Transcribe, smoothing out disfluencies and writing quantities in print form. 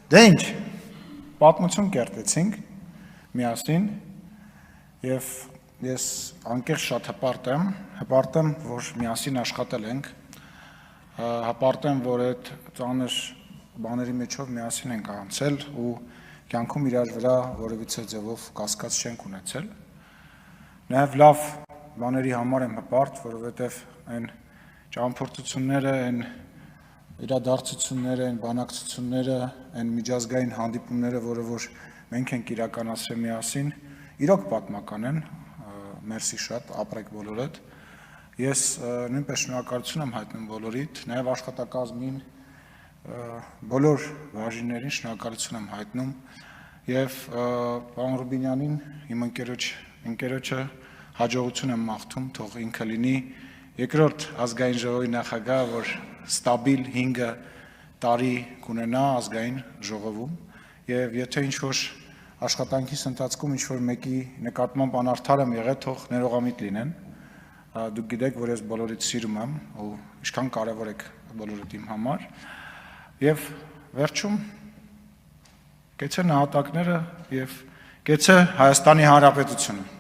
Դե ինչ, պատմություն կերտեցինք միասին և ես անկեղծ շատ հպարտ եմ, որ միասին աշխատել ենք, հպարտ եմ, որ այդ ծանր բաների մեջով միասին ենք անցել ու կյանքում իրար վրա որևիցե ձևով կասկած չենք ունեցել, նաև լավ բաների համար եմ հպարտ, որովհետև այն ճամփորդությունները, այն իրադարձությունները, այն բանակցությունները, այն միջազգային հանդիպումները, որը որ մենք ենք իրականացրել միասին, իրոք պատմական են, մերսի շատ, ապրեք բոլորդ, ես նույնպես շնորհակալություն եմ հայտնում բոլորիդ, նաև աշխատակազմին, բոլոր բաժիններին շնորհակալություն եմ հայտնում և պարոն Ռուբինյանին, իմ ընկերոջը հաջողություն եմ մաղթում, թող ինքը լինի երկրորդ ազգային ժողովի նախագահ, որ ստաբիլ 5 տարի կունենա ազգային ժողովում և եթե ինչ-որ աշխատանքիս ընթացքում ինչ-որ մեկի նկատմամբ անարդար եմ եղել, թող ներողամիտ լինեն, դուք գիտեք, որ ես բոլորիդ սիրում եմ ու ինչքան կարևոր եք բոլորդ իմ համար և վերջում կեցե նահատակները և կեցե Հայաստանի Հանրապետությունը։